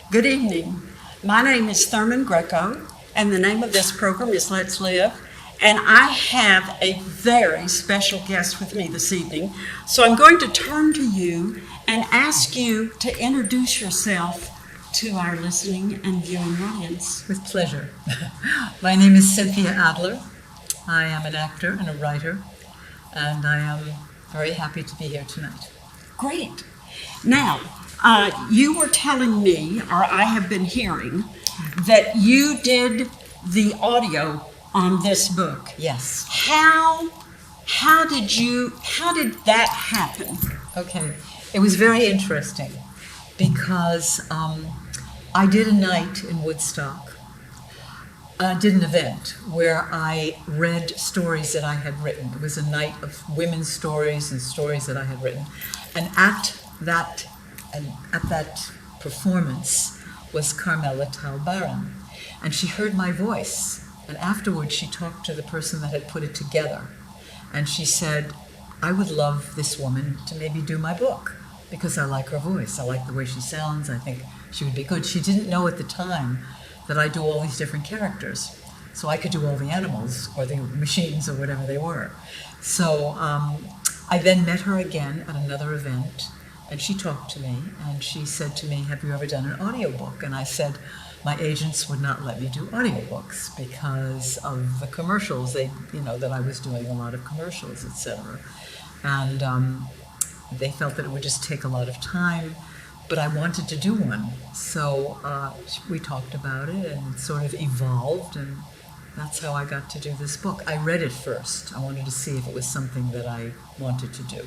Good evening. My name is Thurman Greco, and the name of this program is Let's Live. And I have a very special guest with me this evening. So I'm going to turn to you and ask you to introduce yourself to our listening and viewing audience. With pleasure. My name is Cynthia Adler. I am an actor and a writer, and I am very happy to be here tonight. Great. Now, you were telling me, or I have been hearing, that you did the audio on this book. Yes. How did that happen? Okay. It was very interesting because I did a night in Woodstock. I did an event where I read stories that I had written. It was a night of women's stories and stories that I had written. And at that performance was Carmela Talbaran. And she heard my voice. And afterwards she talked to the person that had put it together. And she said, I would love this woman to maybe do my book because I like her voice. I like the way she sounds. I think she would be good. She didn't know at the time that I do all these different characters. So I could do all the animals or the machines or whatever they were. So I then met her again at another event, and she talked to me, and she said to me, have you ever done an audiobook? And I said, my agents would not let me do audiobooks because of the commercials. They, that I was doing a lot of commercials, etc. And they felt that it would just take a lot of time, but I wanted to do one. So we talked about it, and it sort of evolved, and that's how I got to do this book. I read it first. I wanted to see if it was something that I wanted to do.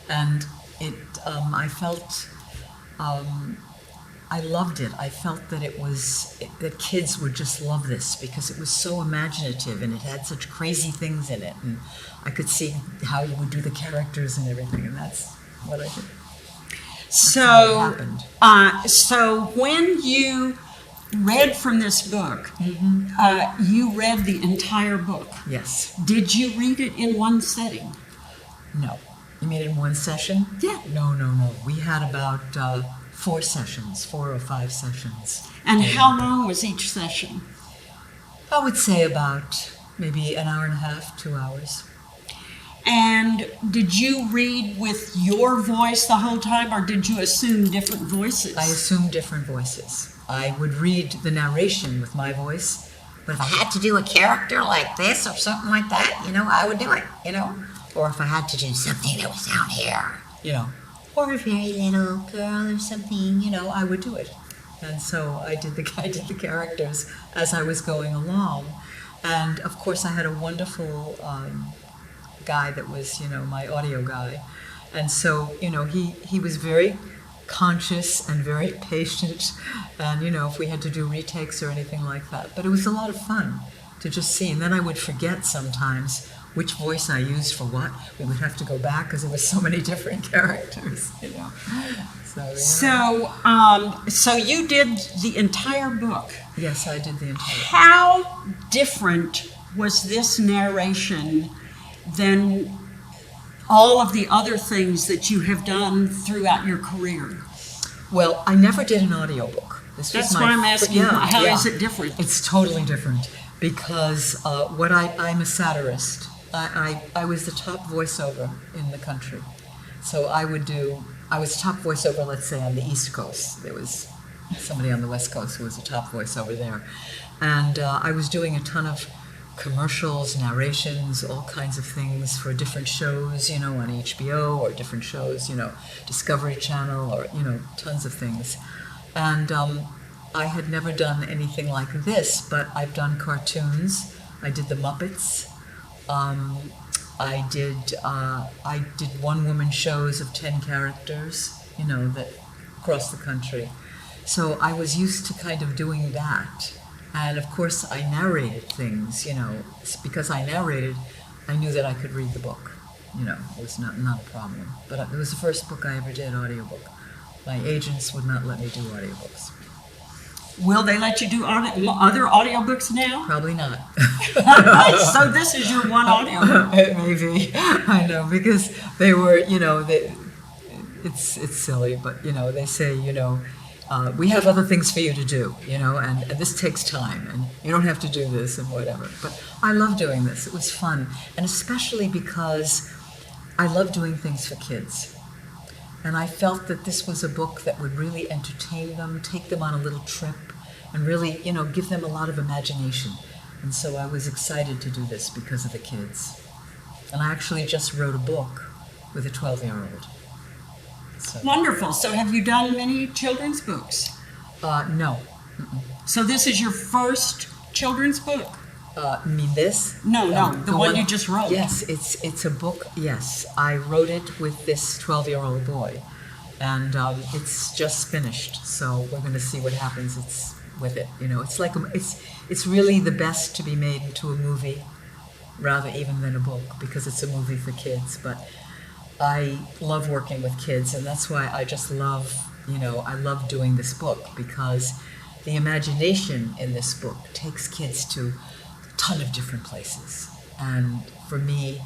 And I felt, I loved it. I felt that that kids would just love this because it was so imaginative and it had such crazy things in it. And I could see how you would do the characters and everything, and that's what I did. So when you read from this book, you read the entire book. Yes. Did you read it in one setting? No. You mean in one session? Yeah. No. We had about 4 or 5 sessions. And how long was each session? I would say about maybe an hour and a half, 2 hours. And did you read with your voice the whole time, or did you assume different voices? I assumed different voices. I would read the narration with my voice, but if I had to do a character like this or something like that, I would do it, Or if I had to do something that was down here, or a very little girl or something, I would do it. And so I did the characters as I was going along. And of course I had a wonderful guy that was, my audio guy. And so, he was very conscious and very patient. And, if we had to do retakes or anything like that. But it was a lot of fun to just see. And then I would forget sometimes which voice I used for what. We would have to go back because there were so many different characters, So, yeah. So you did the entire book. Yes, I did the entire book. How different was this narration than all of the other things that you have done throughout your career? Well, I never did an audiobook. That's why I'm asking, how is it different? It's totally different because I'm a satirist. I was the top voiceover in the country. So I was top voiceover, let's say, on the East Coast. There was somebody on the West Coast who was a top voiceover there. And I was doing a ton of commercials, narrations, all kinds of things for different shows, on HBO or different shows, Discovery Channel or, tons of things. And I had never done anything like this, but I've done cartoons. I did the Muppets. I did one-woman shows of 10 characters, that across the country. So I was used to kind of doing that. And of course I narrated things, because I narrated, I knew that I could read the book. It was not a problem. But it was the first book I ever did, audiobook. My agents would not let me do audiobooks. Will they let you do other audiobooks now? Probably not. So this is your one audiobook. Maybe. I know, because they were, it's silly, but, they say, we have other things for you to do, and this takes time, and you don't have to do this and whatever. But I love doing this. It was fun, and especially because I love doing things for kids. And I felt that this was a book that would really entertain them, take them on a little trip, and really, give them a lot of imagination. And so I was excited to do this because of the kids. And I actually just wrote a book with a 12-year-old. So. Wonderful. So have you done many children's books? No. So this is your first children's book? You mean this? No, the one you just wrote. Yes, it's a book, yes. I wrote it with this 12-year-old boy, and it's just finished, so we're going to see what happens with it. It's like, it's really the best to be made into a movie, rather even than a book, because it's a movie for kids, but I love working with kids, and that's why I just love, I love doing this book, because the imagination in this book takes kids to ton of different places, and for me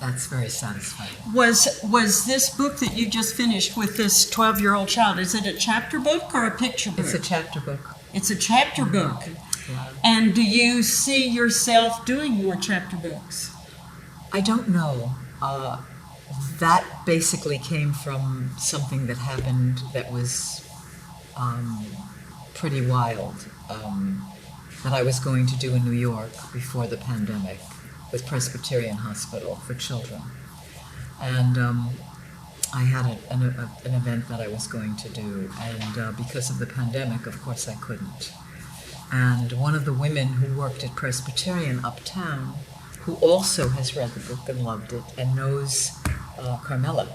that's very satisfying. Was this book that you just finished with this 12-year-old child, is it a chapter book or a picture book? It's a chapter book. It's a chapter book. Yeah. And do you see yourself doing more chapter books? I don't know. That basically came from something that happened that was pretty wild, that I was going to do in New York before the pandemic with Presbyterian Hospital for children. And I had an event that I was going to do, and because of the pandemic, of course, I couldn't. And one of the women who worked at Presbyterian uptown, who also has read the book and loved it and knows Carmela,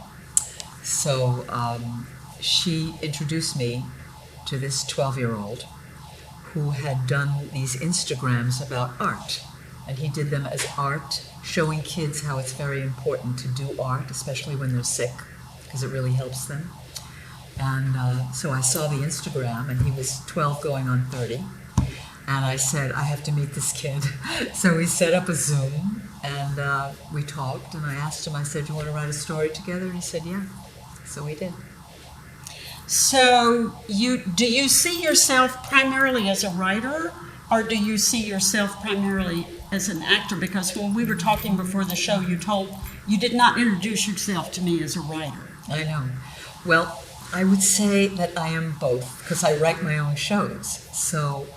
so she introduced me to this 12-year-old who had done these Instagrams about art. And he did them as art, showing kids how it's very important to do art, especially when they're sick, because it really helps them. And so I saw the Instagram, and he was 12 going on 30. And I said, I have to meet this kid. So we set up a Zoom, and we talked, and I asked him, I said, you want to write a story together? And he said, yeah. So we did. So do you see yourself primarily as a writer, or do you see yourself primarily as an actor? Because when we were talking before the show, you did not introduce yourself to me as a writer. I know. Well, I would say that I am both, because I write my own shows. So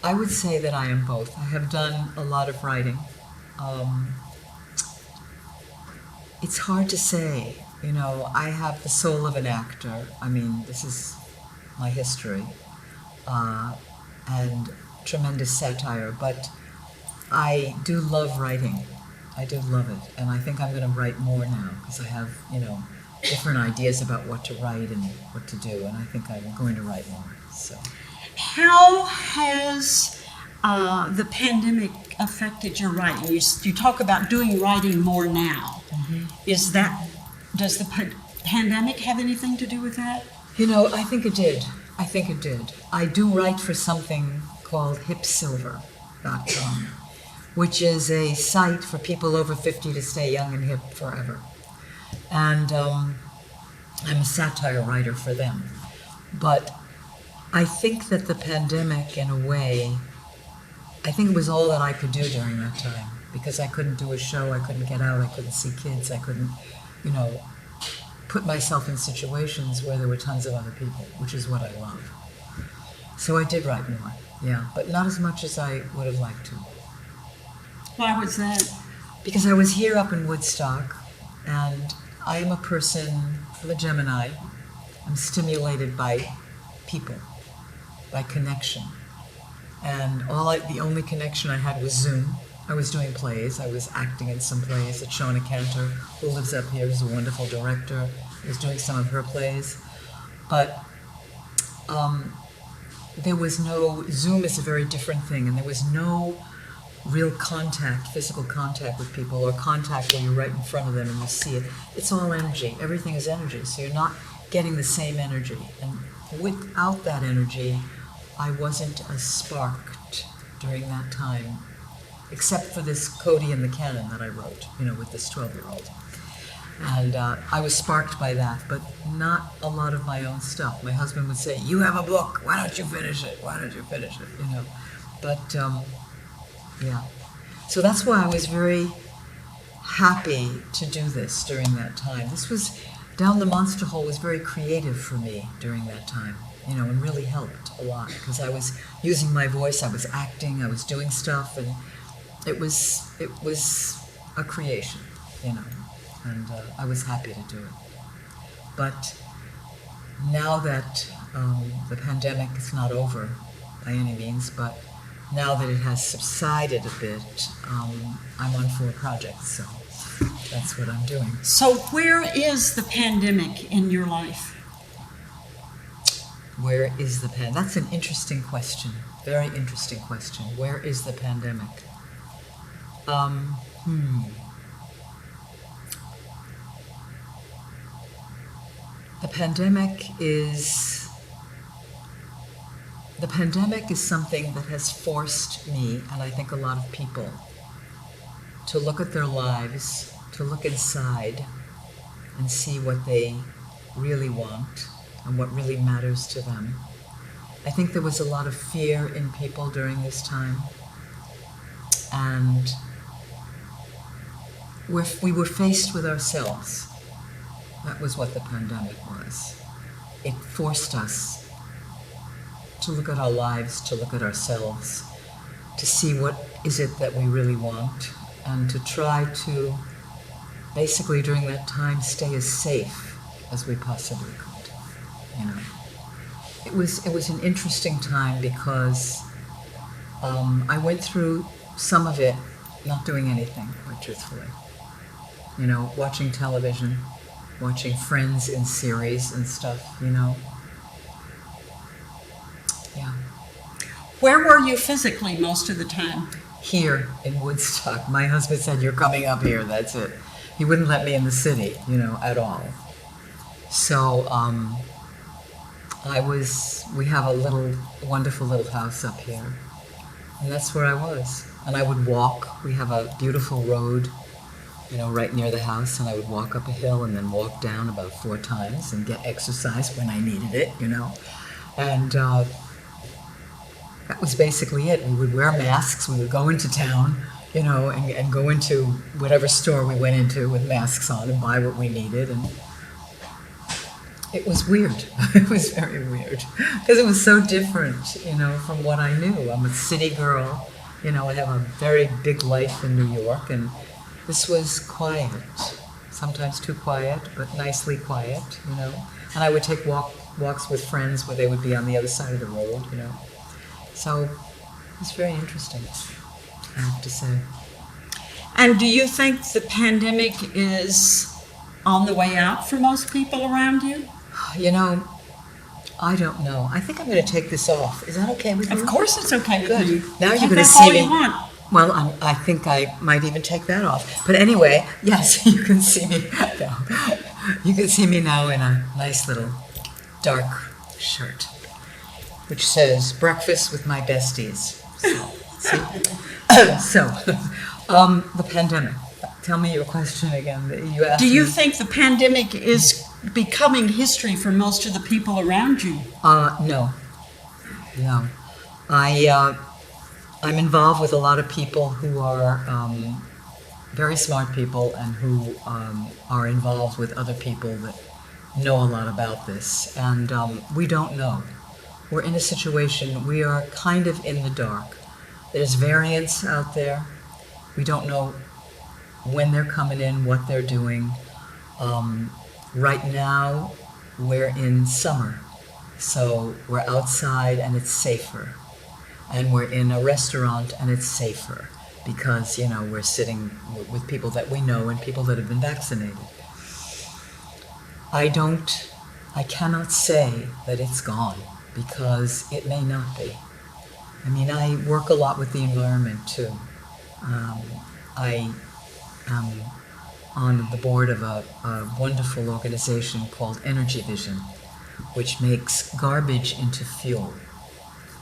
I would say that I am both. I have done a lot of writing. It's hard to say. I have the soul of an actor. I mean, this is my history, and tremendous satire, but I do love writing. I do love it, and I think I'm going to write more now, because I have, different ideas about what to write and what to do, and I think I'm going to write more, so. How has the pandemic affected your writing? You talk about doing writing more now. Mm-hmm. Does the pandemic have anything to do with that? I think it did. I do write for something called hipsilver.com, which is a site for people over 50 to stay young and hip forever. And I'm a satire writer for them. But I think that the pandemic, in a way, I think it was all that I could do during that time, because I couldn't do a show, I couldn't get out, I couldn't see kids, I couldn't, put myself in situations where there were tons of other people, which is what I love. So I did write more, yeah, but not as much as I would have liked to. Why was that? Because I was here up in Woodstock, and I am a person, I'm a Gemini. I'm stimulated by people, by connection. And the only connection I had was Zoom. I was doing plays. I was acting in some plays that Shona Cantor, who lives up here, is a wonderful director. I was doing some of her plays. But there was no, Zoom is a very different thing, and there was no real contact, physical contact with people, or contact where you're right in front of them and you see it. It's all energy. Everything is energy, so you're not getting the same energy. And without that energy, I wasn't as sparked during that time, except for this Cody and the Cannon that I wrote, with this 12-year-old. And I was sparked by that, but not a lot of my own stuff. My husband would say, "You have a book, why don't you finish it? Why don't you finish it?" You know. But yeah. So that's why I was very happy to do this during that time. This was, Down the Monster Hole was very creative for me during that time, you know, and really helped a lot because I was using my voice, I was acting, I was doing stuff, and it was a creation, you know, and I was happy to do it. But now that the pandemic is not over by any means, but now that it has subsided a bit, I'm on 4 projects, so that's what I'm doing. So where is the pandemic in your life? Where is the pandemic? That's an interesting question. Very interesting question. Where is the pandemic? The pandemic is something that has forced me, and I think a lot of people, to look at their lives, to look inside and see what they really want and what really matters to them. I think there was a lot of fear in people during this time, and we were faced with ourselves. That was what the pandemic was. It forced us to look at our lives, to look at ourselves, to see what is it that we really want, and to try to basically during that time stay as safe as we possibly could, you know. It was an interesting time because I went through some of it not doing anything, quite truthfully. You know, watching television, watching Friends in series and stuff, you know. Yeah. Where were you physically most of the time? Here in Woodstock. My husband said, "You're coming up here, that's it." He wouldn't let me in the city, you know, at all. So we have a wonderful little house up here. And that's where I was. And I would walk. We have a beautiful road, you know, right near the house. And I would walk up a hill and then walk down about 4 times and get exercise when I needed it, you know. And that was basically it. We would wear masks. We would go into town, you know, and go into whatever store we went into with masks on and buy what we needed. And it was weird. It was very weird because it was so different, you know, from what I knew. I'm a city girl, you know, I have a very big life in New York, and this was quiet, sometimes too quiet, but nicely quiet, you know. And I would take walks with friends where they would be on the other side of the road, you know. So it's very interesting, I have to say. And do you think the pandemic is on the way out for most people around you? You know, I don't know. I think I'm going to take this off. Is that okay with you? Of course it's okay with me. Now you're Take going to off see all me. you want. Well, I think I might even take that off. But anyway, yes, you can see me now. You can see me now in a nice little dark shirt, which says "Breakfast with my besties." So, the pandemic. Tell me your question again that you asked Do you me. think the pandemic is becoming history for most of the people around you? No. I'm involved with a lot of people who are very smart people and who are involved with other people that know a lot about this. And we don't know. We're in a situation, we are kind of in the dark. There's variants out there. We don't know when they're coming in, what they're doing. Right now, we're in summer, so we're outside and it's safer. And we're in a restaurant and it's safer because, you know, we're sitting with people that we know and people that have been vaccinated. I cannot say that it's gone because it may not be. I mean, I work a lot with the environment too. I am on the board of a wonderful organization called Energy Vision, which makes garbage into fuel.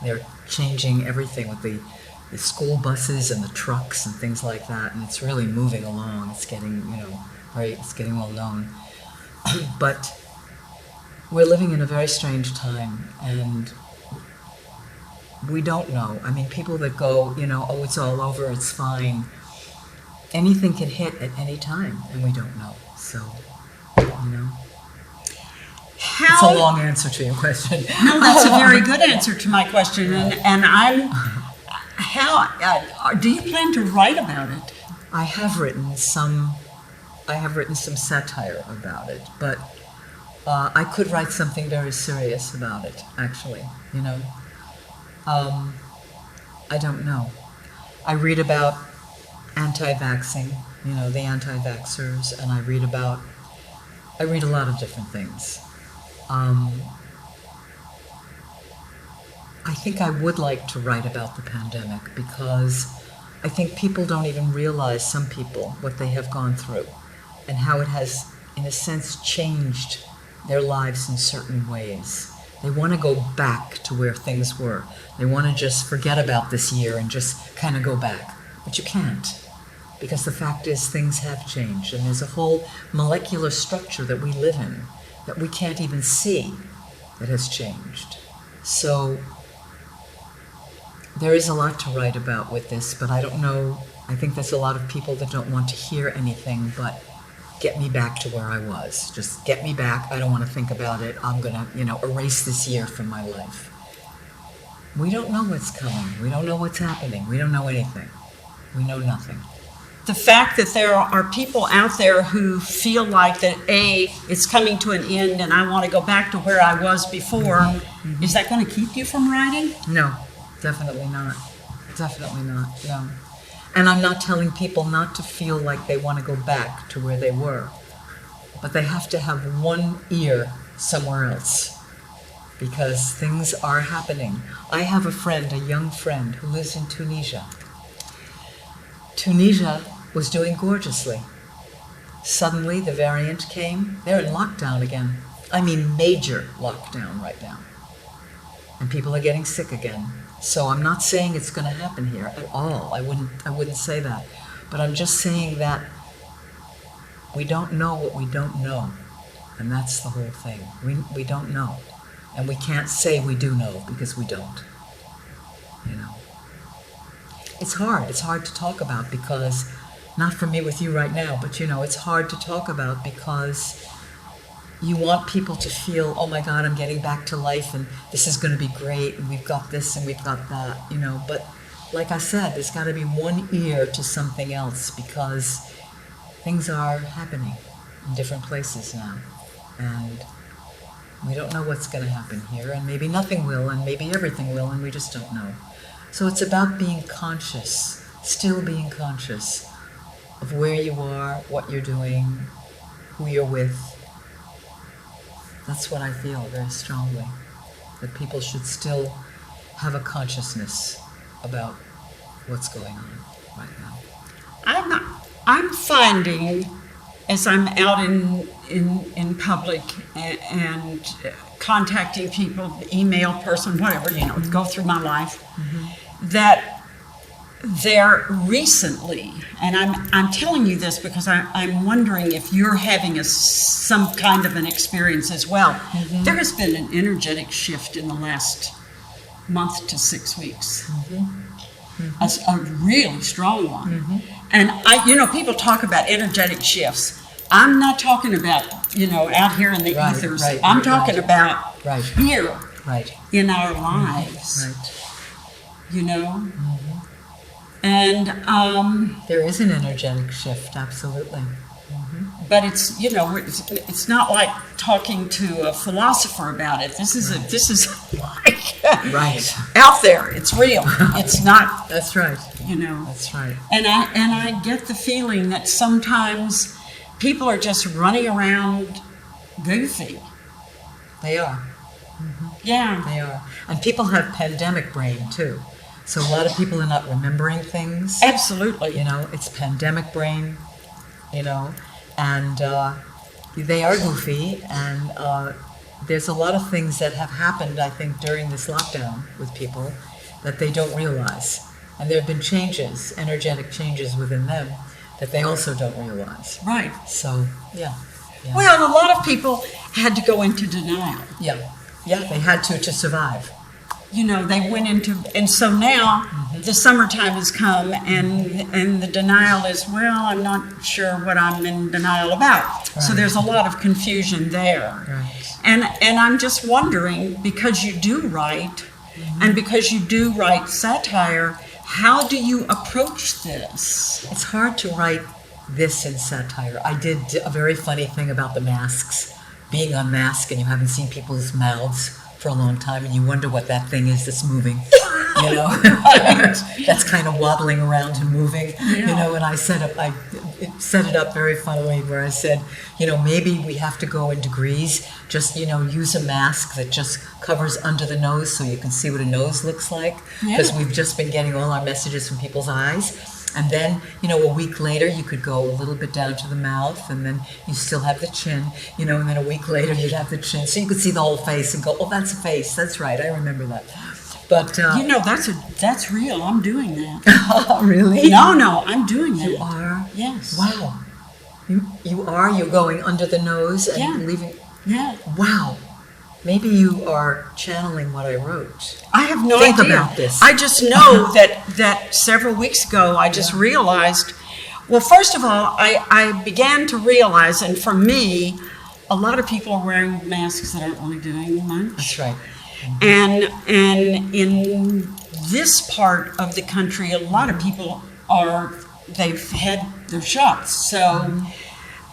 They're changing everything with the school buses and the trucks and things like that, and it's really moving along. It's getting, you know, It's getting well known. But we're living in a very strange time, and we don't know. I mean, people that go, oh, it's all over, it's fine. Anything can hit at any time, and we don't know. So, It's a long answer to your question. No, that's a very good answer to my question, and do you plan to write about it? I have written some satire about it, but I could write something very serious about it, actually, I don't know. I read about anti-vaxxing, the anti-vaxxers, and I read a lot of different things. I think I would like to write about the pandemic because I think people don't even realize, some people, what they have gone through and how it has, in a sense, changed their lives in certain ways. They want to go back to where things were. They want to just forget about this year and just kind of go back. But you can't, because the fact is things have changed, and there's a whole molecular structure that we live in that we can't even see that has changed. So there is a lot to write about with this, but I don't know. I think there's a lot of people that don't want to hear anything but get me back to where I was. Just get me back. I don't want to think about it. I'm going to, erase this year from my life. We don't know what's coming. We don't know what's happening. We don't know anything. We know nothing. The fact that there are people out there who feel like that, it's coming to an end and I want to go back to where I was before, is that going to keep you from writing? No, definitely not. Definitely not, no. And I'm not telling people not to feel like they want to go back to where they were, but they have to have one ear somewhere else, because things are happening. I have a friend, a young friend, who lives in Tunisia. Tunisia was doing gorgeously. Suddenly the variant came. They're in lockdown again. I mean major lockdown right now. And people are getting sick again. So I'm not saying it's going to happen here at all. I wouldn't say that. But I'm just saying that we don't know what we don't know. And that's the whole thing. We don't know. And we can't say we do know, because we don't. It's hard. It's hard to talk about, because, not for me with you right now, but it's hard to talk about because you want people to feel, oh my God, I'm getting back to life and this is going to be great and we've got this and we've got that, But like I said, there's got to be one ear to something else, because things are happening in different places now. And we don't know what's going to happen here, and maybe nothing will, and maybe everything will, and we just don't know. So it's about being conscious, still being conscious of where you are, what you're doing, who you're with. That's what I feel very strongly, that people should still have a consciousness about what's going on right now. I'm finding, as I'm out in public and contacting people, email person, whatever, go through my life, that there recently, and I'm telling you this because I'm wondering if you're having some kind of an experience as well. There has been an energetic shift in the last month to 6 weeks. A really strong one. And people talk about energetic shifts. I'm not talking about, out here in the ethers. I'm talking about here in our lives. And there is an energetic shift, absolutely. But it's not like talking to a philosopher about it. This is like out there. It's real. It's not. That's right. That's right. And I get the feeling that sometimes people are just running around goofy. They are. Yeah. They are. And people have pandemic brain too. So a lot of people are not remembering things. Absolutely. It's pandemic brain, and they are goofy, and there's a lot of things that have happened, I think, during this lockdown with people that they don't realize. And there have been changes, energetic changes within them, that they also don't realize. Right. So, yeah. Yeah. Well, a lot of people had to go into denial. Yeah. Yeah, they had to survive. You know, they went into, and so now the summertime has come, and the denial is, well, I'm not sure what I'm in denial about. So Right. there's a lot of confusion there. Right. And I'm just wondering, because you do write, and because you do write satire, how do you approach this? It's hard to write this in satire. I did a very funny thing about the masks, being unmasked, and you haven't seen people's mouths for a long time, and you wonder what that thing is that's moving, you know, that's kind of wobbling around and moving, you know. And I set it up very funnily, where I said, you know, maybe we have to go in degrees. Just, you know, use a mask that just covers under the nose so you can see what a nose looks like, because we've just been getting all our messages from people's eyes. And then, you know, a week later, you could go a little bit down to the mouth, and then you still have the chin, you know, and then a week later, you'd have the chin. So you could see the whole face and go, oh, that's a face. That's right. I remember that. But You know, that's real. I'm doing that. oh, really? No, I'm doing that. You are? Yes. Wow. You are? You're going under the nose and Yeah. leaving? Yeah. Wow. Maybe you are channeling what I wrote. I have no Think idea. about this. I just know that several weeks ago, I just realized, well, first of all, I began to realize, and for me, a lot of people are wearing masks that aren't really doing much. That's right. And in this part of the country, a lot of people they've had their shots. So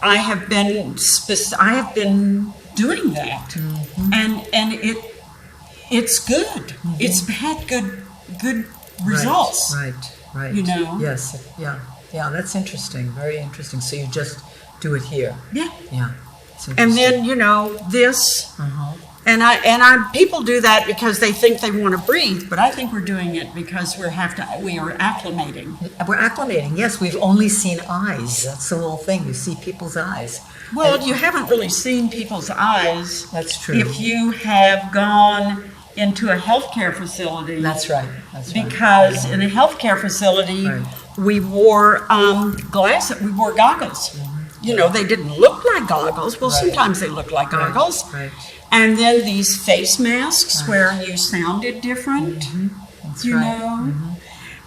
I have been doing that, and it's good. It's had good results. Right. You know? Yes. Yeah. That's interesting. Very interesting. So you just do it here. Yeah. Yeah. It's And interesting. then, you know, this. Uh-huh. And people do that because they think they want to breathe, but I think we're doing it because we are acclimating. We're acclimating. Yes, we've only seen eyes. That's the whole thing. You see people's eyes. Well, you haven't really seen people's eyes. That's true. If you have gone into a healthcare facility. That's right. That's right. Because in a healthcare facility, Right. we wore we wore goggles. You know, they didn't look like goggles. Well, Right. sometimes they look like goggles. Right. And then these face masks where you sounded different, That's you right. know.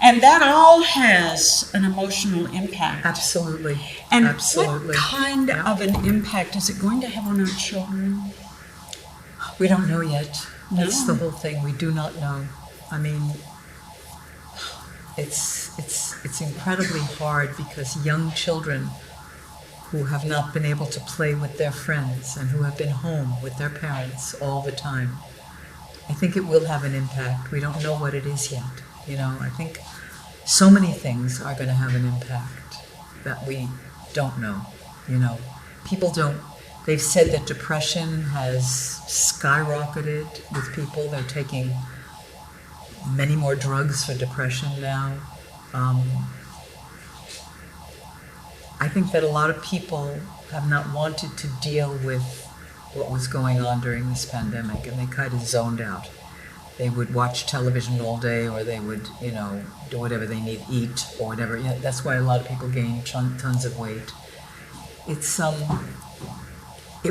And that all has an emotional impact. Absolutely. And Absolutely. what kind of an impact is it going to have on our children? We don't know yet. That's No. the whole thing. We do not know. I mean, it's incredibly hard, because young children who have not been able to play with their friends and who have been home with their parents all the time, I think it will have an impact. We don't know what it is yet. You know, I think so many things are going to have an impact that we don't know. You know, they've said that depression has skyrocketed with people. They're taking many more drugs for depression now. I think that a lot of people have not wanted to deal with what was going on during this pandemic, and they kind of zoned out. They would watch television all day, or they would, you know, do whatever they need, eat or whatever. Yeah, that's why a lot of people gain tons of weight. It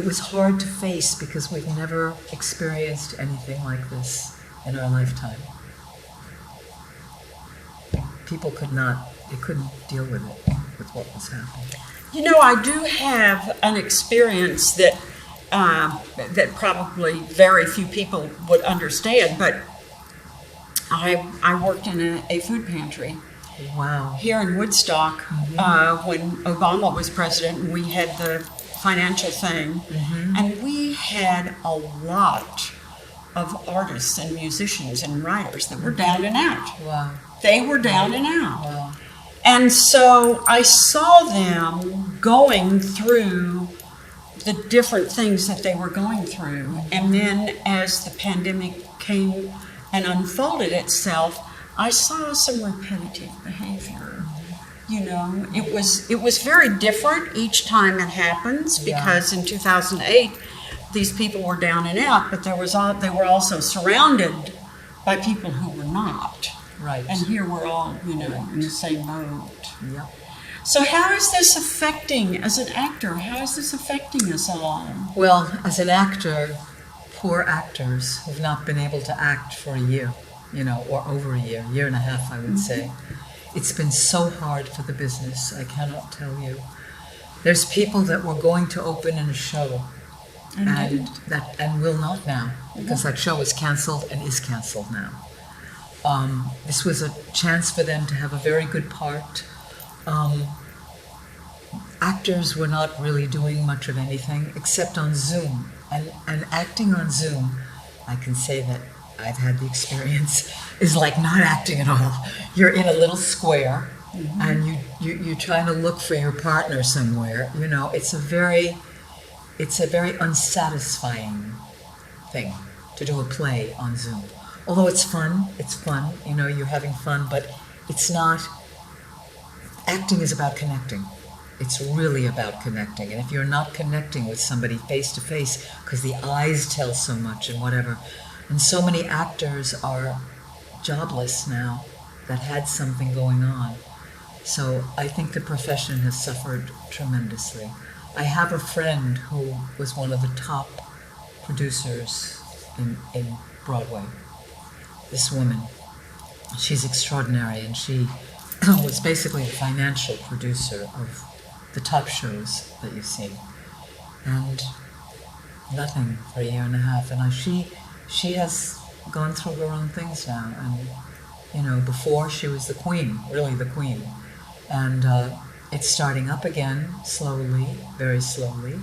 was hard to face, because we've never experienced anything like this in our lifetime. People couldn't deal with it, with what was happening. You know, I do have an experience that probably very few people would understand, but I worked in a food pantry. Wow. Here in Woodstock, when Obama was president, and we had the financial thing, and we had a lot of artists and musicians and writers that were down and out. Wow. They were down and out. Wow. And so I saw them going through the different things that they were going through. And then as the pandemic came and unfolded itself, I saw some repetitive behavior. You know, it was very different each time it happens, because in 2008, these people were down and out, but they were also surrounded by people who were not. Right. And here we're all, you know, in the same boat. Yep. So how is this affecting, as an actor, how is this affecting us all? Well, as an actor, poor actors who've not been able to act for a year, or over a year and a half, I would say. It's been so hard for the business, I cannot tell you. There's people that were going to open in a show and will not now, because that show is canceled and is canceled now. This was a chance for them to have a very good part. Actors were not really doing much of anything except on Zoom. And acting on Zoom, I can say that I've had the experience, is like not acting at all. You're in a little square, and you're trying to look for your partner somewhere. It's a very unsatisfying thing to do a play on Zoom. Although it's fun, you're having fun, but it's not. Acting is about connecting. It's really about connecting. And if you're not connecting with somebody face to face, because the eyes tell so much and whatever, and so many actors are jobless now that had something going on. So I think the profession has suffered tremendously. I have a friend who was one of the top producers in Broadway. This woman, she's extraordinary, and she was basically the financial producer of the top shows that you've seen. And nothing for a year and a half. And she has gone through her own things now. And, before she was the queen, really the queen. And it's starting up again, slowly, very slowly.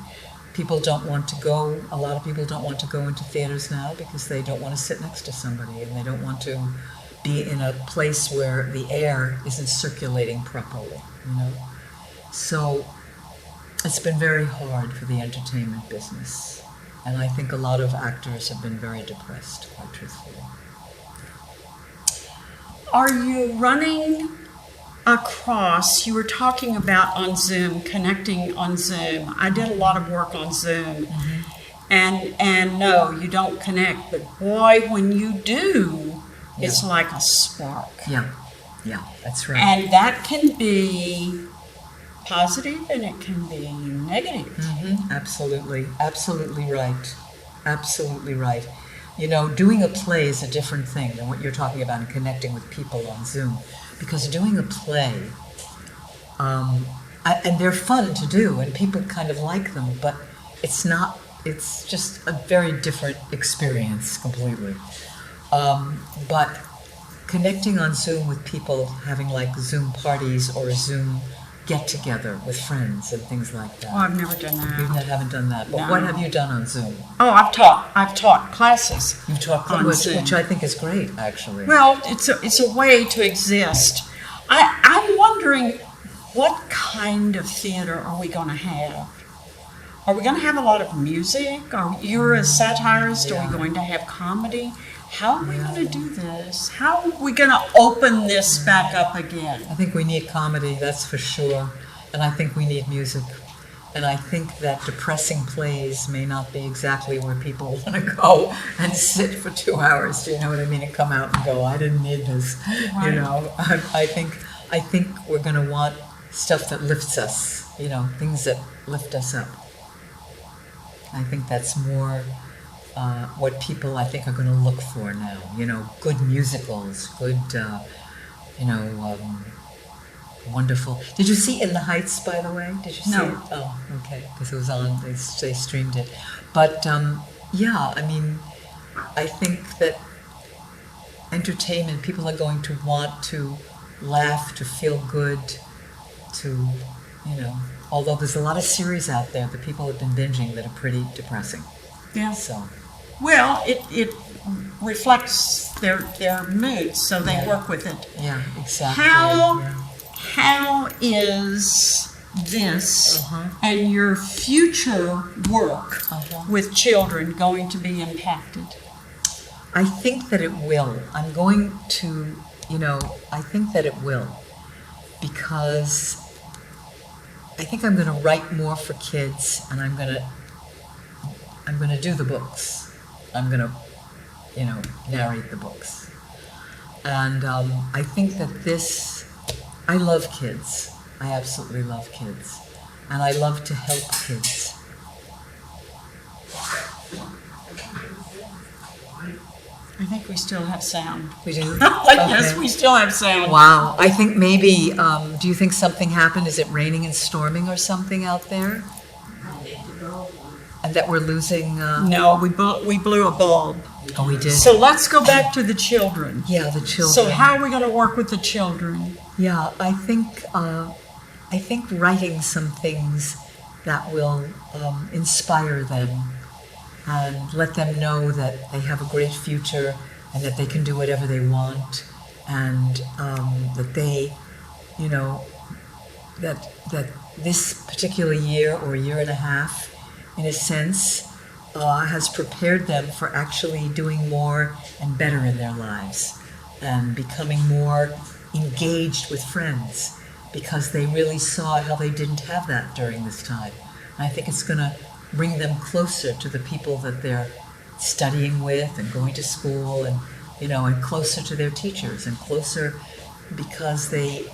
A lot of people don't want to go into theaters now because they don't want to sit next to somebody, and they don't want to be in a place where the air isn't circulating properly, So it's been very hard for the entertainment business. And I think a lot of actors have been very depressed, quite truthfully. Are you running across, you were talking about on Zoom, connecting on Zoom. I did a lot of work on Zoom. And no, you don't connect, but boy, when you do, it's like a spark. Yeah, that's right. And that can be positive and it can be negative. Absolutely right. Absolutely right. Doing a play is a different thing than what you're talking about in connecting with people on Zoom. Because doing a play, and they're fun to do, and people kind of like them, but it's just a very different experience completely. But connecting on Zoom with people, having like Zoom parties or a Zoom get-together with friends and things like that. Oh, I've never done that. You haven't done that. But No. what have you done on Zoom? Oh, I've taught classes. You've taught on which Zoom. I think is great, actually. Well, it's a way to exist. I'm wondering, what kind of theater are we going to have? Are we going to have a lot of music? You're a satirist. Are we going to have comedy? How are we going to do this? How are we going to open this back up again? I think we need comedy, that's for sure. And I think we need music. And I think that depressing plays may not be exactly where people want to go and sit for 2 hours, do you know what I mean? And come out and go, I didn't need this, Right. I think we're going to want stuff that lifts us, things that lift us up. I think that's more what people, I think, are going to look for now. Good musicals, good, wonderful. Did you see In the Heights, by the way? Did you see No. it? Oh, okay, because it was on, they streamed it. But, I think that entertainment, people are going to want to laugh, to feel good, to, although there's a lot of series out there that people have been binging that are pretty depressing. Yeah. So, Well, it reflects their moods, so they work with it. yeah, exactly. How is this and your future work with children going to be impacted? I think that it will. I'm going to, I think that it will, because I think I'm going to write more for kids, and I'm going to do the books. I'm going to, narrate the books. And I think that I love kids. I absolutely love kids. And I love to help kids. I think we still have sound. We do? Yes, Okay. we still have sound. Wow. I think maybe, do you think something happened? Is it raining and storming or something out there? And that we're losing, No, we blew a bulb. oh, we did? So let's go back to the children. Yeah, the children. So how are we going to work with the children? Yeah, I think writing some things that will inspire them and let them know that they have a great future and that they can do whatever they want, and that they, you know, that this particular year or year and a half, in a sense, has prepared them for actually doing more and better in their lives and becoming more engaged with friends, because they really saw how they didn't have that during this time. And I think it's going to bring them closer to the people that they're studying with and going to school, and, you know, and closer to their teachers, and closer because they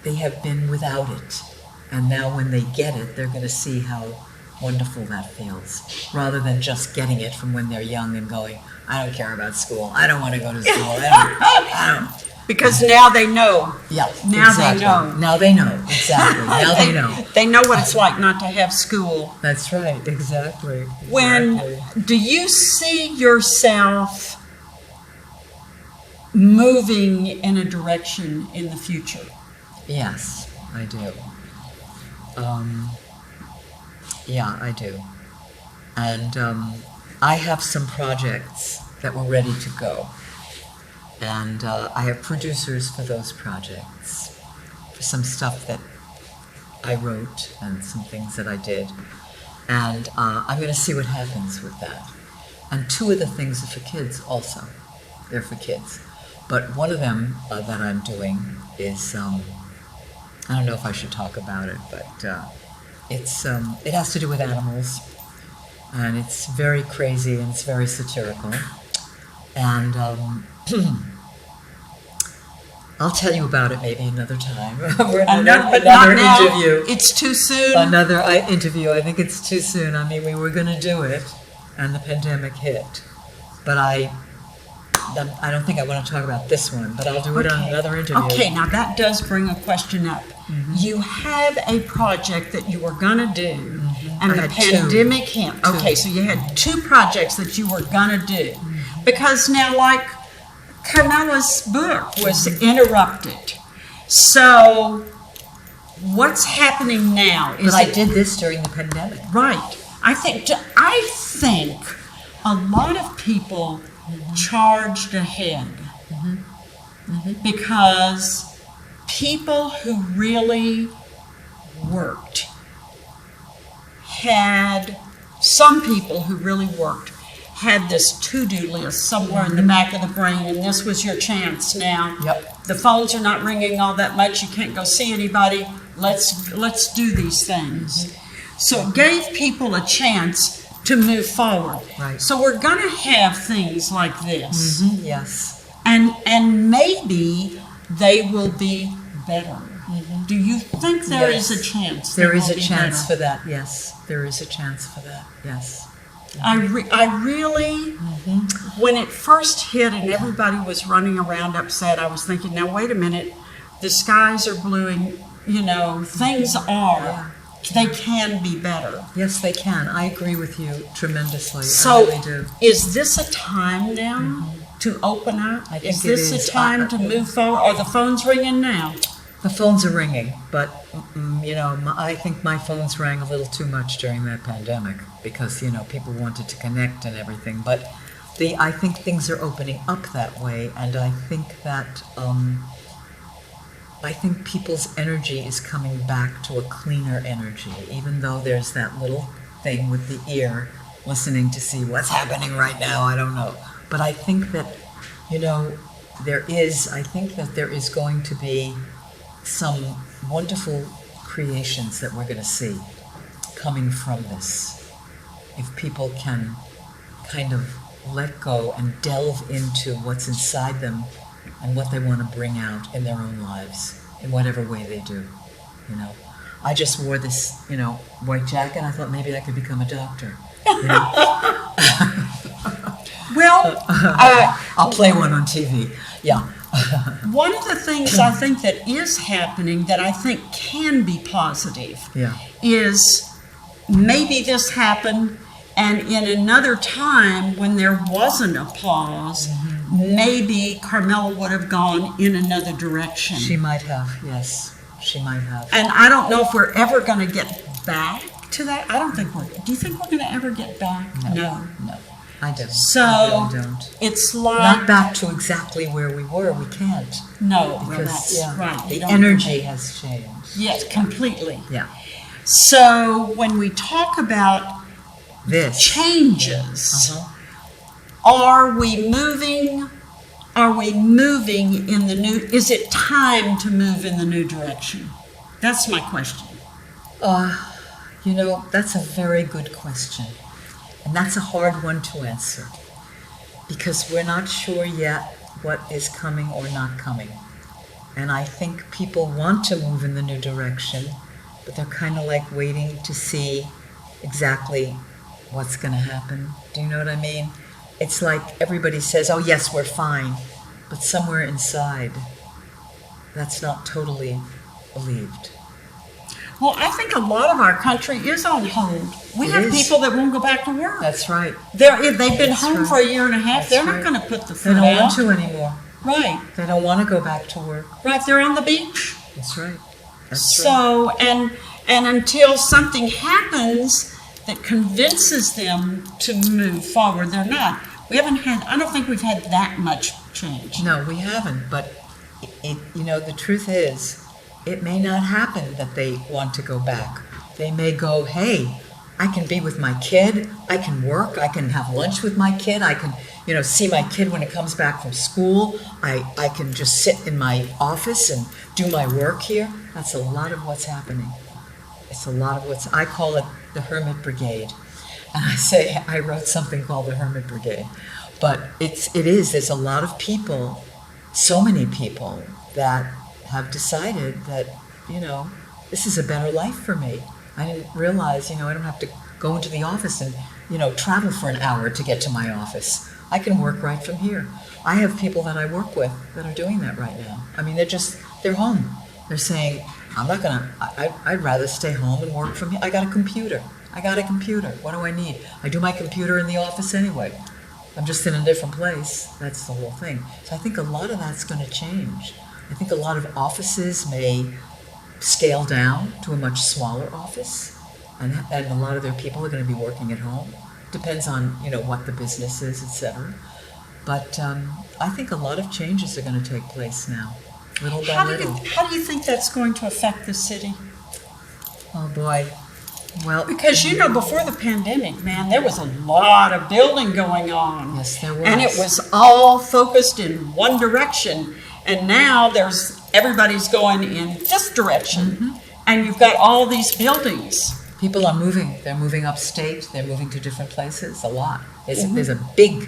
have been without it. And now when they get it, they're going to see how wonderful that feels, rather than just getting it from when they're young and going, I don't care about school, I don't want to go to school, I don't. Because now they know. Yeah, Now exactly. they know. Now they know, exactly. Now they know. They know what it's like not to have school. That's right, exactly. When Exactly. do you see yourself moving in a direction in the future? Yes, I do. Yeah, I do. And I have some projects that were ready to go. And I have producers for those projects, for some stuff that I wrote and some things that I did. And I'm going to see what happens with that. And two of the things are for kids also. They're for kids. But one of them that I'm doing is, I don't know if I should talk about it, but it has to do with animals. And it's very crazy and it's very satirical. And I'll tell you about it maybe another time. For But not another now. interview. It's too soon. Another interview. I think it's too soon. I mean, we were going to do it, and the pandemic hit. But I don't think I want to talk about this one, but I'll do it on another interview. Okay, now that does bring a question up. You have a project that you were going to do, and I the had two. pandemic hit. Okay, so you had two projects that you were going to do. Because now, like, Carmela's book was interrupted. So, what's happening now? But I did this during the pandemic. Right. I think a lot of people charged ahead because people who really worked some people who really worked had this to-do list somewhere in the back of the brain, and this was your chance now. Yep. The phones are not ringing all that much. You can't go see anybody. Let's do these things. So it gave people a chance to move forward. Right. So we're going to have things like this, Yes. and maybe they will be better. Do you think there is a chance? There they is will a be chance better? for that, yes. There is a chance for that, yes. I really, when it first hit and everybody was running around upset, I was thinking, now wait a minute, the skies are bluing, things are, they can be better. Yes, they can. I agree with you tremendously. I So, really do. is this a time now to open up? I think Is it this is. a time to move forward? Are the phones ringing now? The phones are ringing, but, I think my phones rang a little too much during that pandemic because, people wanted to connect and everything. But I think things are opening up that way, and I think that, I think people's energy is coming back to a cleaner energy, even though there's that little thing with the ear listening to see what's happening right now, I don't know. But I think that, there is going to be some wonderful creations that we're going to see coming from this. If people can kind of let go and delve into what's inside them and what they want to bring out in their own lives, in whatever way they do. you know. I just wore this, white jacket. I thought maybe I could become a doctor. You know? Well, I'll play one on TV. Yeah. one of the things I think that is happening that I think can be positive Yeah. is maybe this happened, and in another time when there wasn't a pause, maybe Carmela would have gone in another direction. She might have, yes. She might have. And I don't know if we're ever going to get back to that. I don't think we're. Do you think we're going to ever get back? No, I don't. So I really don't. it's like Not back to exactly where we were. We can't. no, well, Because that's right. We the don't- energy has changed. Yes, completely. Yeah. So when we talk about This. changes, Uh-huh. are we moving? Are we moving in the new? Is it time to move in the new direction? That's my question. That's a very good question. And that's a hard one to answer. Because we're not sure yet what is coming or not coming. And I think people want to move in the new direction, but they're kind of like waiting to see exactly what's going to happen. Do you know what I mean? It's like everybody says, oh yes, we're fine. But somewhere inside, that's not totally believed. Well, I think a lot of our country is on hold. We It have is. people that won't go back to work. That's right. They've been That's home right. for a year and a half. That's They're not right. going to put the They foot don't out. want to anymore. Right, They don't want to go back to work. right. They're on the beach. That's right. That's right. So, and until something happens that convinces them to move forward, they're not. I don't think we've had that much change. No, we haven't, but the truth is, it may not happen that they want to go back. They may go, hey, I can be with my kid, I can work, I can have lunch with my kid, I can, see my kid when it comes back from school, I can just sit in my office and do my work here. That's a lot of what's happening. It's a lot of I call it the hermit brigade. And I wrote something called the hermit brigade. But there's a lot of people, so many people that have decided that, this is a better life for me. I didn't realize, I don't have to go into the office and, travel for an hour to get to my office. I can work right from here. I have people that I work with that are doing that right now. I mean, they're home. They're saying, I'd rather stay home and work from here. I got a computer. What do I need? I do my computer in the office anyway. I'm just in a different place. That's the whole thing. So I think a lot of that's going to change. I think a lot of offices may scale down to a much smaller office, and a lot of their people are going to be working at home. Depends on what the business is, etc. But I think a lot of changes are going to take place now, little by little. How do you think that's going to affect the city? Oh boy. Well, Because before the pandemic, man, there was a lot of building going on. Yes, there was. And it was all focused in one direction. And now everybody's going in this direction. And you've got all these buildings. people are moving. They're moving upstate. They're moving to different places a lot. There's a big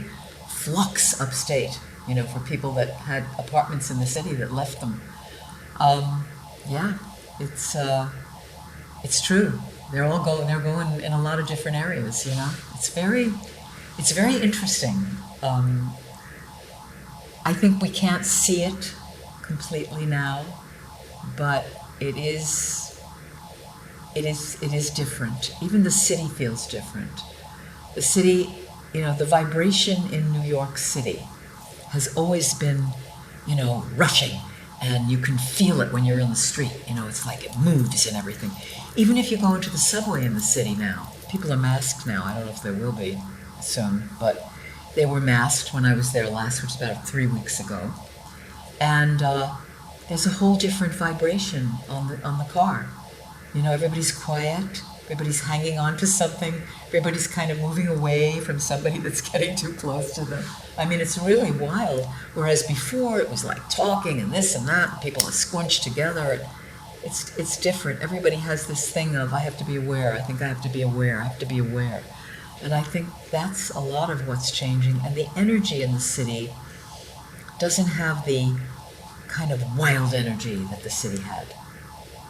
flux upstate, for people that had apartments in the city that left them. Yeah, it's true. They're going in a lot of different areas. It's very interesting. I think we can't see it completely now, but it is different. Even the city feels different. The city, the vibration in New York City has always been, rushing, and you can feel it when you're in the street. It's like it moves and everything. Even if you go into the subway in the city now, people are masked now. I don't know if there will be soon, but they were masked when I was there last, which was about 3 weeks ago. And there's a whole different vibration on the car. Everybody's quiet. Everybody's hanging on to something. Everybody's kind of moving away from somebody that's getting too close to them. I mean, it's really wild. Whereas before, it was like talking and this and that, and people are squunched together. It's different. Everybody has this thing of, I have to be aware. I think I have to be aware. I have to be aware. And I think that's a lot of what's changing. And the energy in the city doesn't have the kind of wild energy that the city had.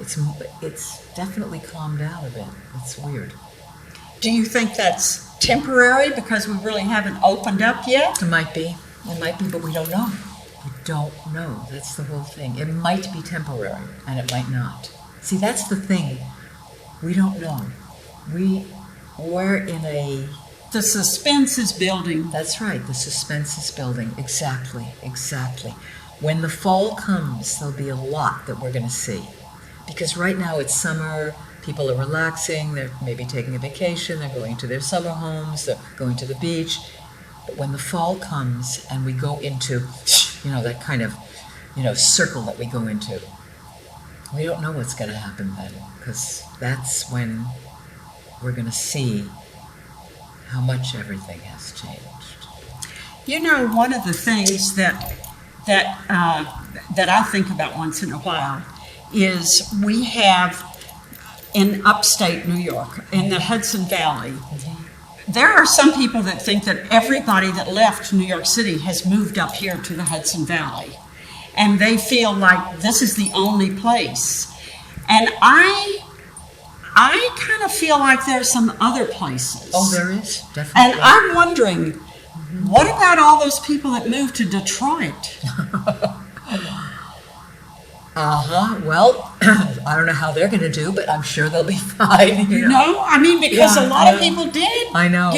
It's definitely calmed down a bit. It's weird. Do you think that's temporary because we really haven't opened up yet? It might be, but we don't know. We don't know. That's the whole thing. It might be temporary, and it might not. See, that's the thing. We don't know. We're in a... The suspense is building. That's right. The suspense is building. Exactly. When the fall comes, there'll be a lot that we're going to see. Because right now it's summer, people are relaxing, they're maybe taking a vacation, they're going to their summer homes, they're going to the beach. But when the fall comes and we go into, that kind of, circle that we go into, we don't know what's going to happen then, because that's when we're going to see how much everything has changed. One of the things that I think about once in a while is we have in upstate New York, in the Hudson Valley, there are some people that think that everybody that left New York City has moved up here to the Hudson Valley. And they feel like this is the only place. And I kind of feel like there's some other places. Oh, there is, definitely. And I'm wondering, what about all those people that moved to Detroit? Well, I don't know how they're going to do, but I'm sure they'll be fine. Because a lot of people did. I know.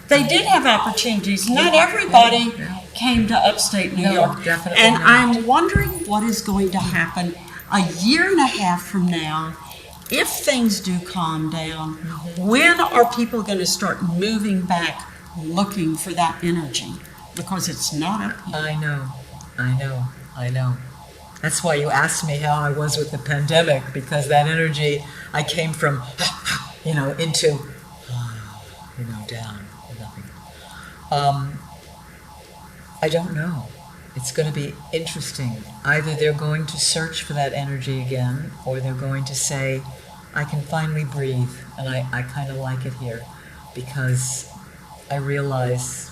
They did have opportunities. Not everybody came to upstate New York. Definitely and not. I'm wondering what is going to happen a year and a half from now. If things do calm down, when are people going to start moving back, looking for that energy? Because it's not up here. I know. That's why you asked me how I was with the pandemic, because that energy, I came from, into, down, nothing. I don't know. It's going to be interesting. Either they're going to search for that energy again, or they're going to say, I can finally breathe, and I kind of like it here, because I realize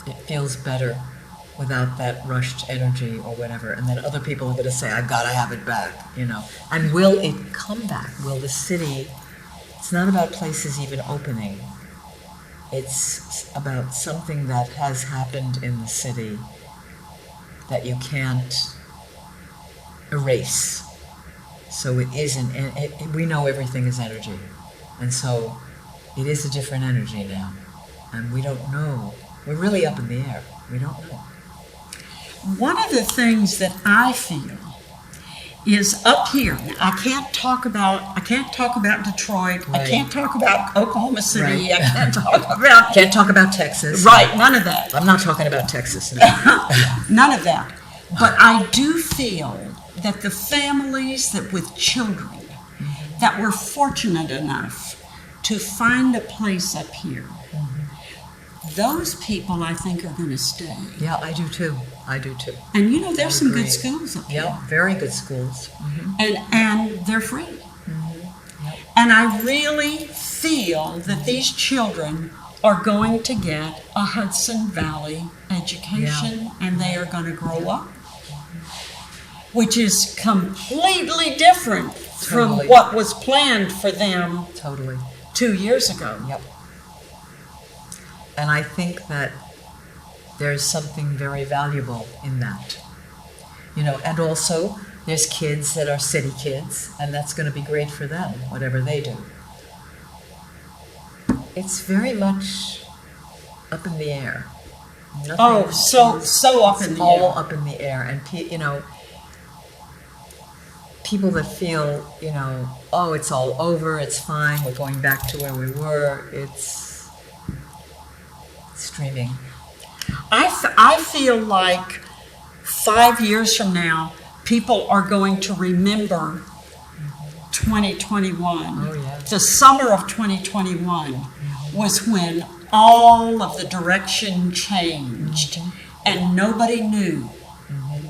it feels better without that rushed energy or whatever. And then other people are going to say, I've got to have it back, And will it come back? Will the city, it's not about places even opening. It's about something that has happened in the city that you can't erase. So it isn't, we know everything is energy. And so it is a different energy now. And we don't know. We're really up in the air. We don't know. One of the things that I feel is up here. I can't talk about Detroit. Right. I can't talk about Oklahoma City. Right. I can't talk about Texas. Right, none of that. I'm not talking about Texas. No. None of that. But I do feel that the families that with children that were fortunate enough to find a place up here, those people I think are going to stay. Yeah, I do too. And there's some good schools up here. Yeah, very good schools. And they're free. And I really feel that these children are going to get a Hudson Valley education, and they are going to grow up, which is completely different from what was planned for them 2 years ago. Yep. And I think that there's something very valuable in that. And also there's kids that are city kids, and that's going to be great for them, whatever they do. It's very much up in the air. So up in the air. All up in the air. And, people that feel, it's all over, it's fine, we're going back to where we were, it's streaming. I feel like 5 years from now, people are going to remember 2021. Oh, yeah. The summer of 2021 was when all of the direction changed, and nobody knew.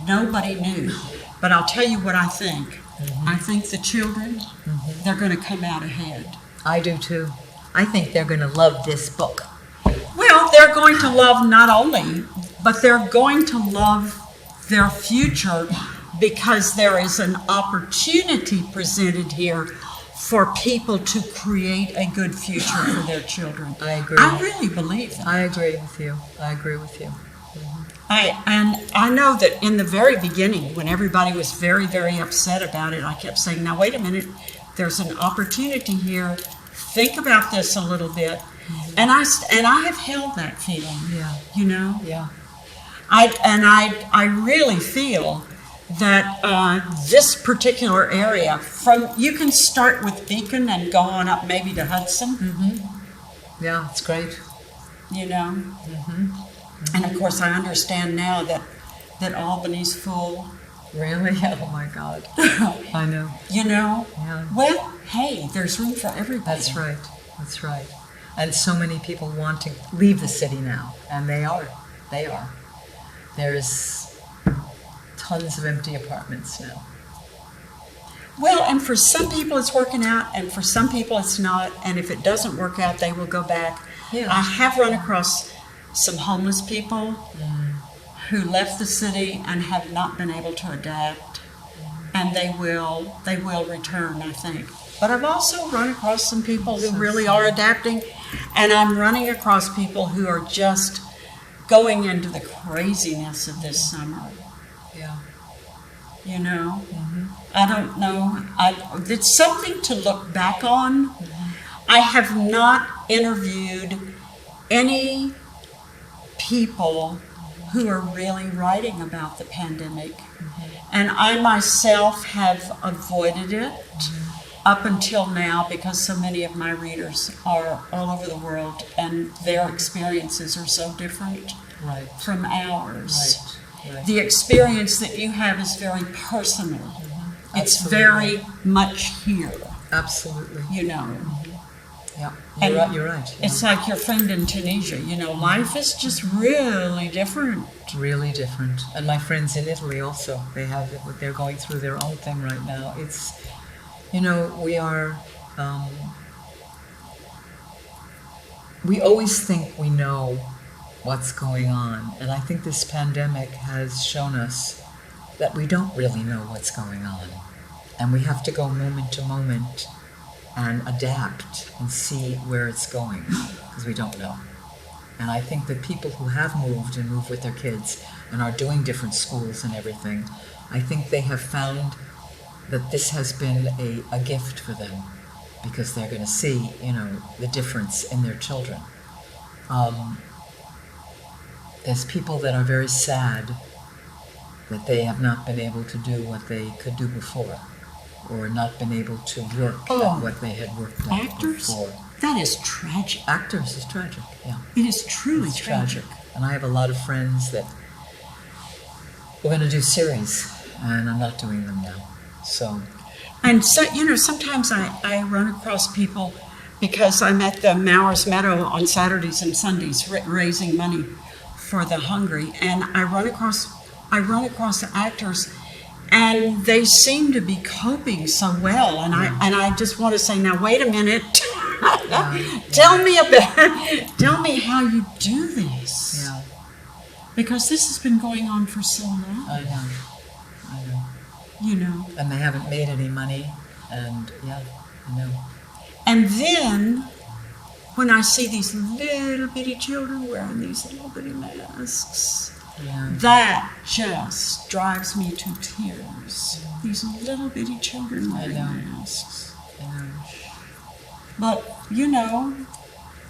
Nobody knew. But I'll tell you what I think. I think the children, they're going to come out ahead. I do too. I think they're going to love this book. Well, they're going to love not only, but they're going to love their future because there is an opportunity presented here for people to create a good future for their children. I agree. I really believe that. I agree with you. I agree with you. I know that in the very beginning, when everybody was very, very upset about it, I kept saying, now wait a minute, there's an opportunity here. Think about this a little bit. And I have held that feeling. Yeah. You know? Yeah. I really feel that this particular area, you can start with Beacon and go on up maybe to Hudson. Mm-hmm. Yeah, it's great. You know? Mm-hmm. And of course, I understand now that Albany's full. Really? Oh my God. I know. You know? Yeah. Well, hey, there's room for everybody. That's right. That's right. And so many people want to leave the city now, and they are. They are. There's tons of empty apartments now. Well, and for some people it's working out, and for some people it's not. And if it doesn't work out, they will go back. Yeah. I have run across some homeless people who left the city and have not been able to adapt, and they will return, I think. But I've also run across some people who really are adapting, and I'm running across people who are just going into the craziness of this summer. Yeah. You know? Mm-hmm. I don't know. It's something to look back on. Mm-hmm. I have not interviewed any people who are really writing about the pandemic. Mm-hmm. And I myself have avoided it up until now because so many of my readers are all over the world and their experiences are so different from ours. Right. The experience that you have is very personal. Mm-hmm. It's very much here. Absolutely. You know. Mm-hmm. Yeah, you're right. Yeah. It's like your friend in Tunisia, you know, life is just really different. Really different. And my friends in Italy also, they're going through their own thing right now. It's, you know, we always think we know what's going on. And I think this pandemic has shown us that we don't really know what's going on. And we have to go moment to moment and adapt and see where it's going, because we don't know. And I think that people who have moved and moved with their kids and are doing different schools and everything, I think they have found that this has been a gift for them, because they're going to see, you know, the difference in their children. There's people that are very sad that they have not been able to do what they could do before, or not been able to work at what they had worked at before. That is tragic. Actors is tragic, yeah. It is truly tragic. And I have a lot of friends that we're going to do series, and I'm not doing them now. And so, you know, sometimes I run across people, because I'm at the Mowers Meadow on Saturdays and Sundays raising money for the hungry, and I run across actors, and they seem to be coping so well, and I just want to say, now wait a minute, tell me how you do this, because this has been going on for so long. I know. You know, and they haven't made any money, and I know. And then when I see these little bitty children wearing these little bitty masks, that just drives me to tears. These little bitty children wearing masks. I know. But, you know,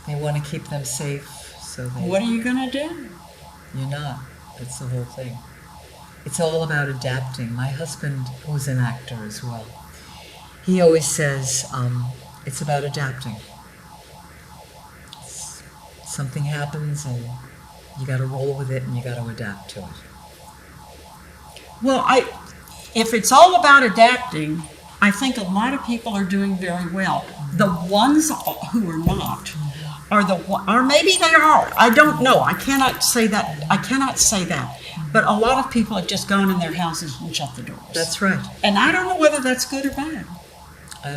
they want to keep them safe, so what are you going to do? You're not. That's the whole thing. It's all about adapting. My husband, who's an actor as well, he always says, it's about adapting. Something happens and you got to roll with it and you got to adapt to it. Well, if it's all about adapting, I think a lot of people are doing very well. The ones who are not or maybe they are. I don't know. I cannot say that. But a lot of people have just gone in their houses and shut the doors. That's right. And I don't know whether that's good or bad. I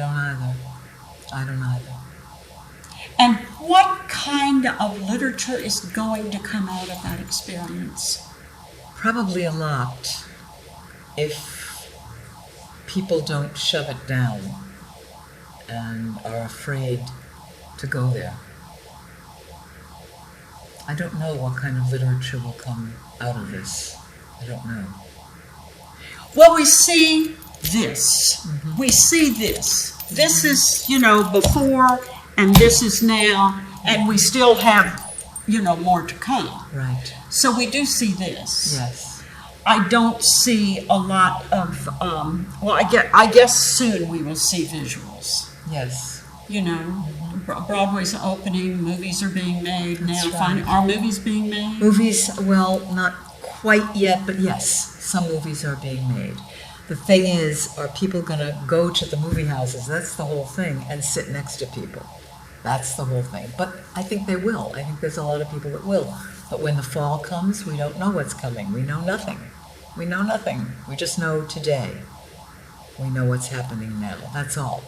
don't either. And what kind of literature is going to come out of that experience? Probably a lot. If people don't shove it down and are afraid to go there. I don't know what kind of literature will come out of this. I don't know. Well, we see this. We see this. This is, before, and this is now, and we still have, more to come. Right. So we do see this. Yes. I don't see a lot of, I guess soon we will see visuals. Yes. Broadway's opening, movies are being made now. That's right. Are movies being made? Movies, well, not quite yet, but yes, some movies are being made. The thing is, are people going to go to the movie houses? That's the whole thing, and sit next to people. That's the whole thing. But I think they will. I think there's a lot of people that will. But when the fall comes, we don't know what's coming. We know nothing. We know nothing. We just know today. We know what's happening now. That's all.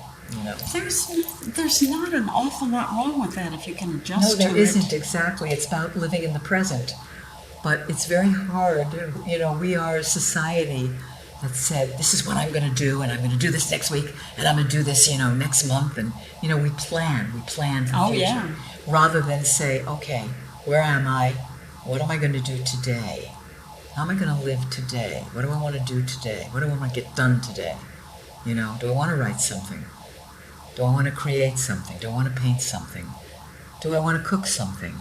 There's not an awful lot wrong with that if you can adjust to it. No, there isn't exactly. It's about living in the present. But it's very hard. We are a society that said, this is what I'm going to do, and I'm going to do this next week, and I'm going to do this, next month. And, we plan for the future. Yeah. Rather than say, okay, where am I? What am I going to do today? How am I going to live today? What do I want to do today? What do I want to get done today? Do I want to write something? Do I want to create something? Do I want to paint something? Do I want to cook something?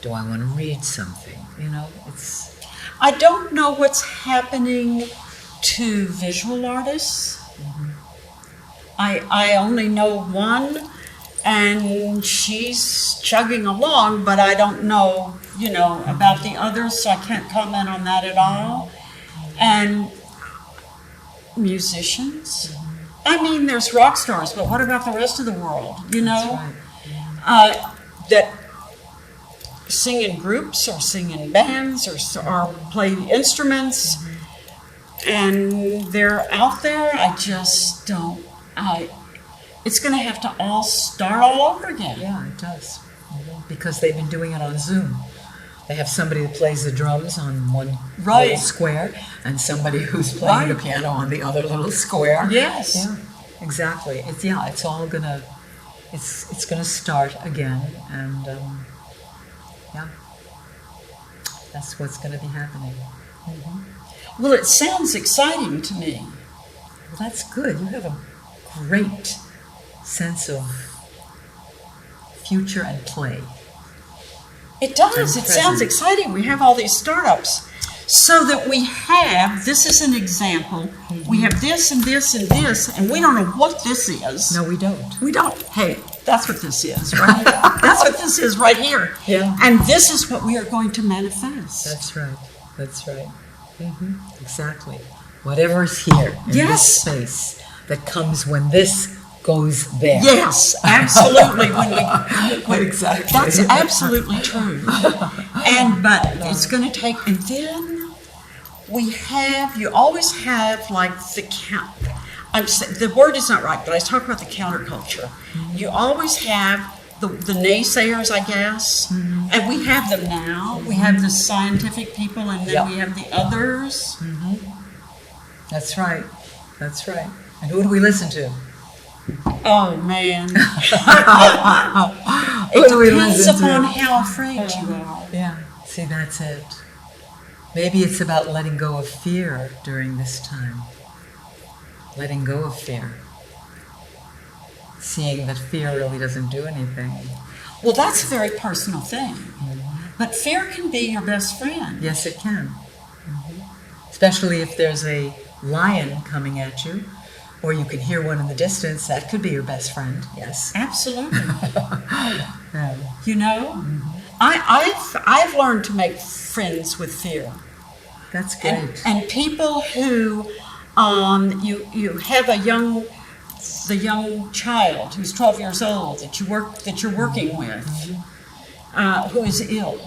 Do I want to read something? It's... I don't know what's happening to visual artists. I only know one, and she's chugging along, but I don't know, about the others, so I can't comment on that at all. And musicians. I mean, there's rock stars, but what about the rest of the world, That's right. That sing in groups or sing in bands or play instruments, and they're out there. I just don't. It's going to have to all start all over again. Yeah, it does. Because they've been doing it on Zoom. They have somebody that plays the drums on one little square, and somebody who's playing the piano on the other little square. Yes. Yeah, exactly. It's all gonna, it's gonna start again, and that's what's gonna be happening. Well, it sounds exciting to me. Well, that's good. You have a great sense of future and play. It does. It sounds exciting. We have all these startups. So that we have, this is an example, we have this and this and this, and we don't know what this is. No, we don't. We don't. Hey, that's what this is, right? That's what this is right here. Yeah. And this is what we are going to manifest. That's right. That's right. Exactly. Whatever is here in this space that comes when this goes there. Yes, absolutely. Exactly. That's absolutely true. But it's going to take, and then you always have like the word is not right, but I talk about the counterculture. You always have the naysayers, I guess, and we have them now. We have the scientific people, and then we have the others. That's right. That's right. And who do we listen to? Oh, man. It depends upon how afraid you are. Yeah, see, that's it. Maybe it's about letting go of fear during this time. Letting go of fear. Seeing that fear really doesn't do anything. Well, that's a very personal thing. But fear can be your best friend. Yes, it can. Especially if there's a lion coming at you, or you can hear one in the distance. That could be your best friend. Yes, absolutely. I've learned to make friends with fear. That's great. And people who you have the young child who's 12 years old that you're working with, who is ill.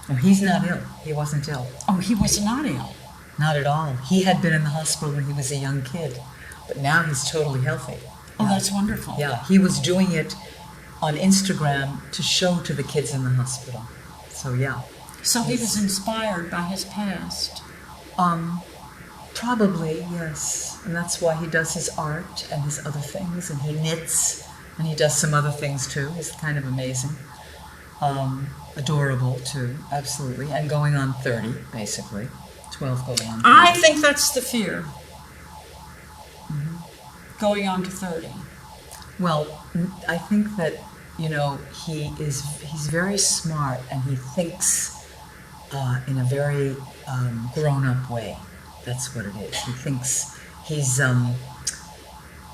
Oh, he's not ill. He wasn't ill. Oh, he was not ill. Not at all. He had been in the hospital when he was a young kid, but now he's totally healthy. Oh, that's wonderful. Yeah, he was doing it on Instagram to show to the kids in the hospital. So, yeah. So he was inspired by his past. Probably, yes. And that's why he does his art and his other things, and he knits, and he does some other things too. He's kind of amazing. Adorable too, absolutely. And going on 30, basically. 12 going on 30. I think that's the fear. Going on to 30. Well, I think that, he's very smart, and he thinks in a very grown-up way. That's what it is. He thinks he's,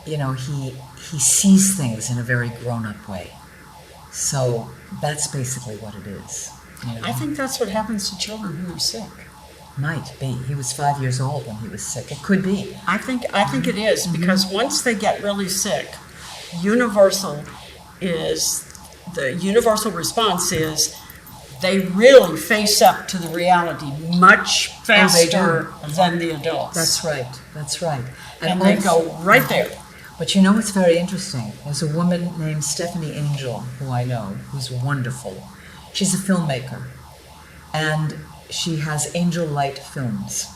he sees things in a very grown-up way. So that's basically what it is. I think that's what happens to children who are sick. Might be. He was 5 years old when he was sick. It could be. I think it is, because once they get really sick, the universal response is they really face up to the reality much faster than the adults. That's right. And they go right there. But you know what's very interesting? There's a woman named Stephanie Angel, who I know, who's wonderful. She's a filmmaker, and she has Angel Light Films.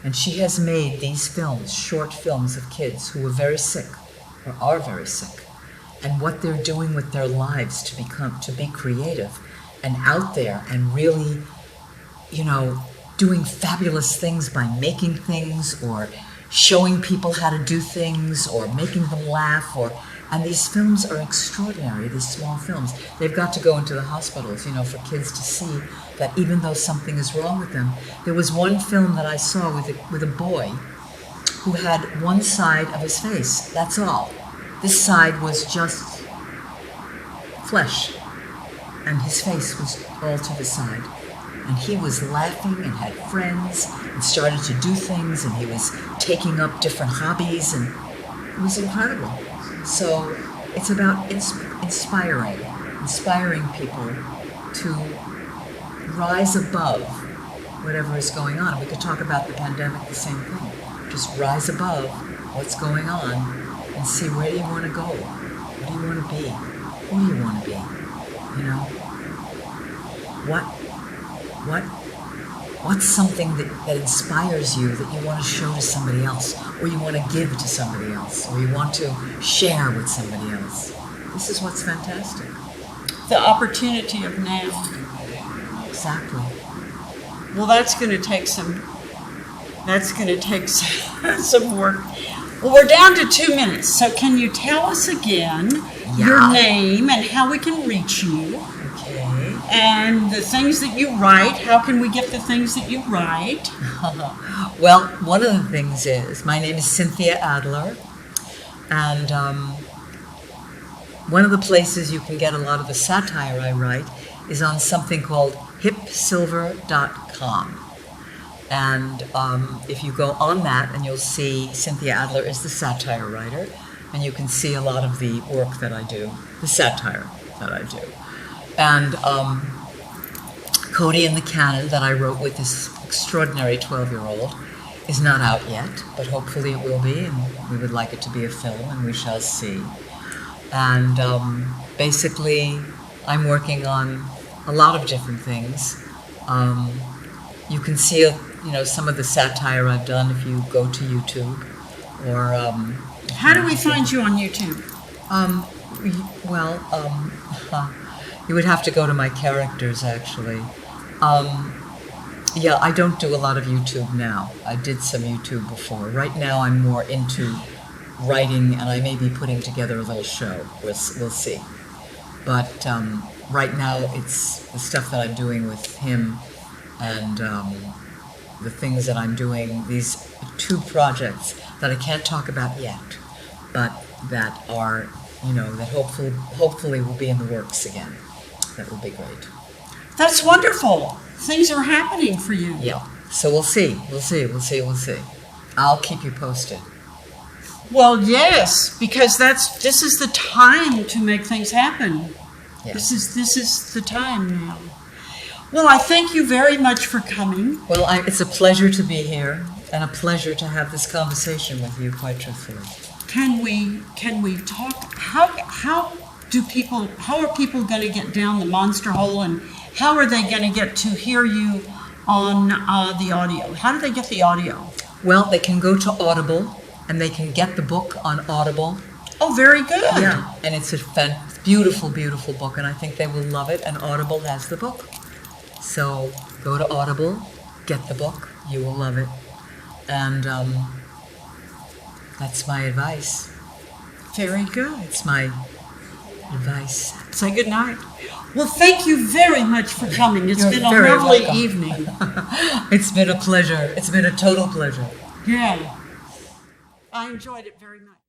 And she has made these films, short films of kids who are very sick, or are very sick, and what they're doing with their lives to be creative and out there and really, doing fabulous things by making things or showing people how to do things or making them laugh, and these films are extraordinary, these small films. They've got to go into the hospitals, for kids to see that even though something is wrong with them. There was one film that I saw with a boy who had one side of his face, that's all. This side was just flesh, and his face was all to the side. And he was laughing and had friends and started to do things, and he was taking up different hobbies, and it was incredible. So it's about inspiring people to rise above whatever is going on. We could talk about the pandemic, the same thing. Just rise above what's going on and see, where do you want to go? What do you want to be? Who do you want to be? What's something that inspires you that you want to show to somebody else, or you want to give to somebody else, or you want to share with somebody else? This is what's fantastic. The opportunity of now. Exactly. Well, that's going to take some work. Well, we're down to 2 minutes, so can you tell us again your name and how we can reach you? Okay. And the things that you write, how can we get the things that you write? Well, one of the things is, my name is Cynthia Adler, and one of the places you can get a lot of the satire I write is on something called hipsilver.com. And if you go on that, and you'll see Cynthia Adler is the satire writer, and you can see a lot of the work that I do, the satire that I do. And Cody and the Cannon that I wrote with this extraordinary 12-year-old is not out yet, but hopefully it will be, and we would like it to be a film, and we shall see. And basically, I'm working on a lot of different things. You can see some of the satire I've done if you go to YouTube, or how do we find you on YouTube? You would have to go to my characters, actually. I don't do a lot of YouTube now. I did some YouTube before. Right now I'm more into writing, and I may be putting together a little show. We'll see. But right now it's the stuff that I'm doing with him, and the things that I'm doing, these 2 projects that I can't talk about yet, but that are, that hopefully will be in the works again. That will be great. That's wonderful. Things are happening for you. Yeah. So we'll see. I'll keep you posted. Well, yes, because this is the time to make things happen. Yes. This is the time now. Well, I thank you very much for coming. Well, it's a pleasure to be here, and a pleasure to have this conversation with you, quite truthfully. Can we talk? How are people going to get down the monster hole, and how are they going to get to hear you on the audio? How do they get the audio? Well, they can go to Audible, and they can get the book on Audible. Oh, very good. Yeah, and it's a beautiful, beautiful book, and I think they will love it, and Audible has the book. So go to Audible, get the book, you will love it. And that's my advice. Very good. It's my advice. Say good night. Well, thank you very much for coming. It's You're been a very lovely welcome. evening. It's been a pleasure. It's been a total pleasure. Yeah. I enjoyed it very much.